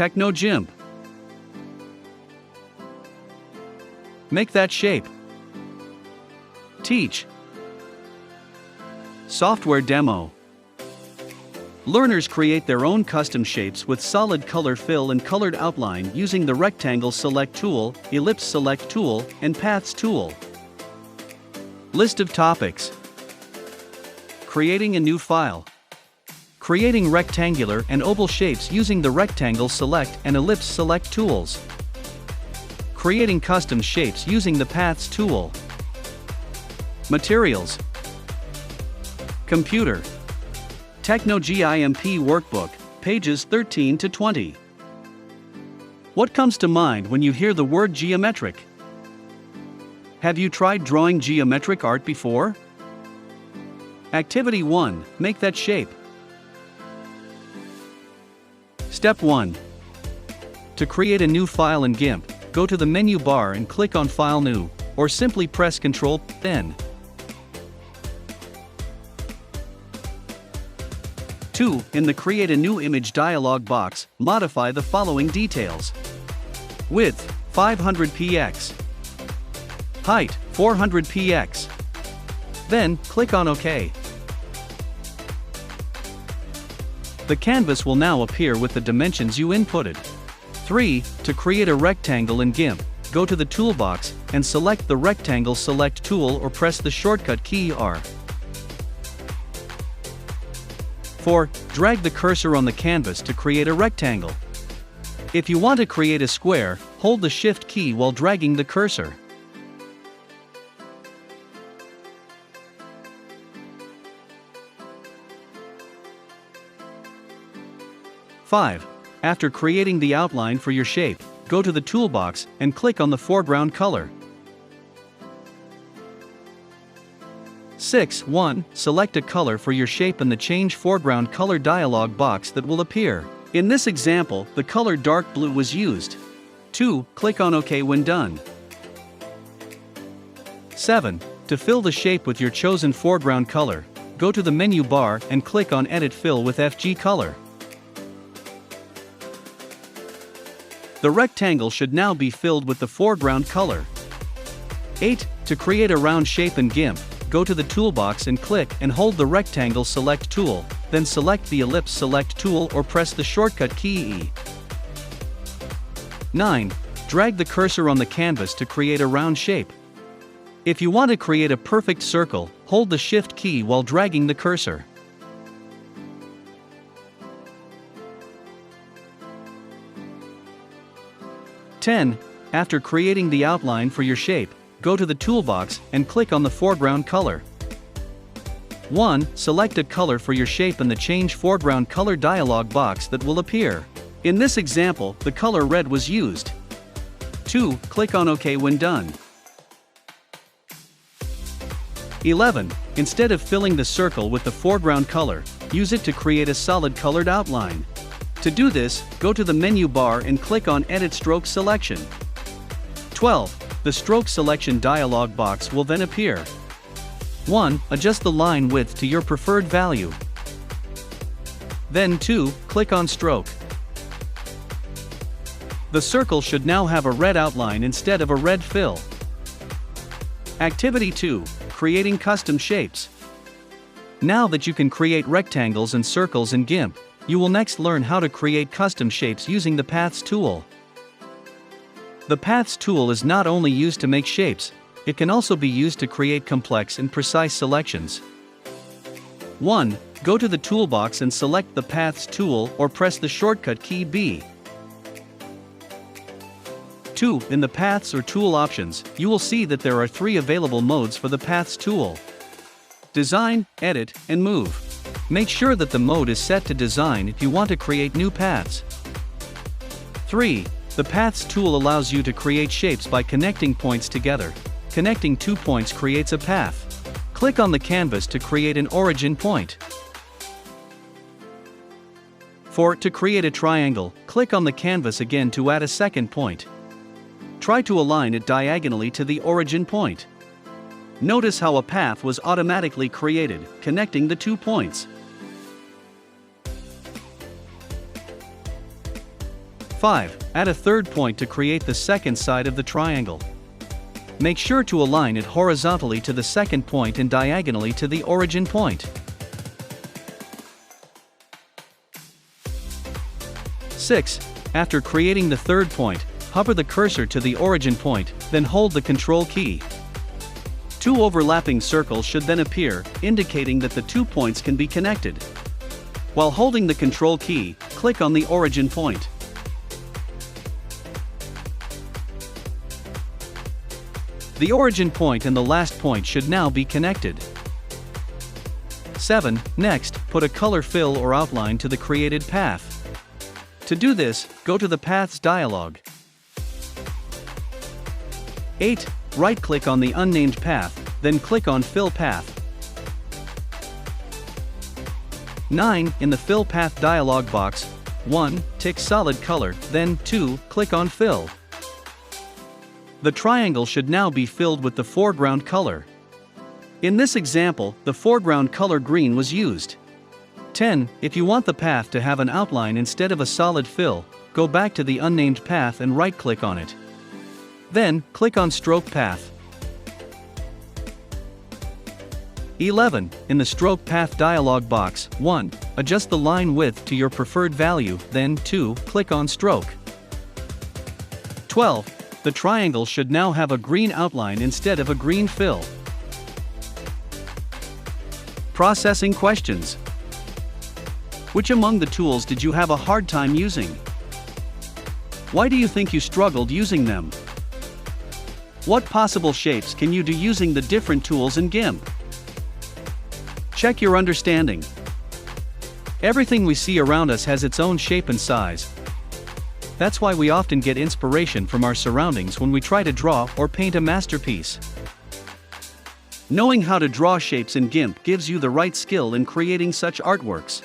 TechnoGimp. Make that shape. Teach. Software demo. Learners create their own custom shapes with solid color fill and colored outline using the Rectangle Select Tool, Ellipse Select Tool, and Paths Tool. List of topics. Creating a new file. Creating rectangular and oval shapes using the Rectangle Select and Ellipse Select tools. Creating custom shapes using the Paths tool. Materials. Computer. TechnoGimp Workbook, pages 13 to 20. What comes to mind when you hear the word geometric? Have you tried drawing geometric art before? Activity 1. Make that shape. Step 1. To create a new file in GIMP, go to the menu bar and click on File New, or simply press Ctrl+N. 2. In the Create a New Image dialog box, modify the following details. Width, 500px. Height, 400px. Then, click on OK. The canvas will now appear with the dimensions you inputted. 3. To create a rectangle in GIMP, go to the toolbox and select the Rectangle Select Tool or press the shortcut key R. 4. Drag the cursor on the canvas to create a rectangle. If you want to create a square, hold the Shift key while dragging the cursor. Five. After creating the outline for your shape, go to the toolbox and click on the foreground color. 6. 1. Select a color for your shape in the Change Foreground Color dialog box that will appear. In this example, the color dark blue was used. 2. Click on OK when done. 7. To fill the shape with your chosen foreground color, go to the menu bar and click on Edit Fill with FG Color. The rectangle should now be filled with the foreground color. 8. To create a round shape in GIMP, go to the toolbox and click and hold the Rectangle Select Tool, then select the Ellipse Select Tool or press the shortcut key E. 9. Drag the cursor on the canvas to create a round shape. If you want to create a perfect circle, hold the Shift key while dragging the cursor. 10. After creating the outline for your shape, go to the toolbox and click on the foreground color. 1. Select a color for your shape in the Change Foreground Color dialog box that will appear. In this example, the color red was used. 2. Click on OK when done. 11. Instead of filling the circle with the foreground color, use it to create a solid colored outline. To do this, go to the menu bar and click on Edit Stroke Selection. 12. The Stroke Selection dialog box will then appear. 1. Adjust the line width to your preferred value. Then 2. Click on Stroke. The circle should now have a red outline instead of a red fill. Activity 2. Creating custom shapes. Now that you can create rectangles and circles in GIMP, you will next learn how to create custom shapes using the Paths tool. The Paths tool is not only used to make shapes, it can also be used to create complex and precise selections. 1. Go to the toolbox and select the Paths tool or press the shortcut key B. 2. In the Paths or Tool options, you will see that there are 3 available modes for the Paths tool: Design, Edit, and Move. Make sure that the mode is set to Design if you want to create new paths. 3. The Paths tool allows you to create shapes by connecting points together. Connecting 2 points creates a path. Click on the canvas to create an origin point. 4. To create a triangle, click on the canvas again to add a second point. Try to align it diagonally to the origin point. Notice how a path was automatically created, connecting the 2 points. 5. Add a third point to create the second side of the triangle. Make sure to align it horizontally to the second point and diagonally to the origin point. 6. After creating the third point, hover the cursor to the origin point, then hold the Control key. Two overlapping circles should then appear, indicating that the 2 points can be connected. While holding the Control key, click on the origin point. The origin point and the last point should now be connected. 7. Next, put a color fill or outline to the created path. To do this, go to the Paths dialog. 8. Right-click on the unnamed path, then click on Fill Path. 9. In the Fill Path dialog box, 1. Tick Solid Color, then 2. Click on Fill. The triangle should now be filled with the foreground color. In this example, the foreground color green was used. 10. If you want the path to have an outline instead of a solid fill, go back to the unnamed path and right-click on it. Then, click on Stroke Path. 11. In the Stroke Path dialog box, 1. Adjust the line width to your preferred value, then 2. Click on Stroke. 12. The triangle should now have a green outline instead of a green fill. Processing questions. Which among the tools did you have a hard time using? Why do you think you struggled using them? What possible shapes can you do using the different tools in GIMP? Check your understanding. Everything we see around us has its own shape and size. That's why we often get inspiration from our surroundings when we try to draw or paint a masterpiece. Knowing how to draw shapes in GIMP gives you the right skill in creating such artworks.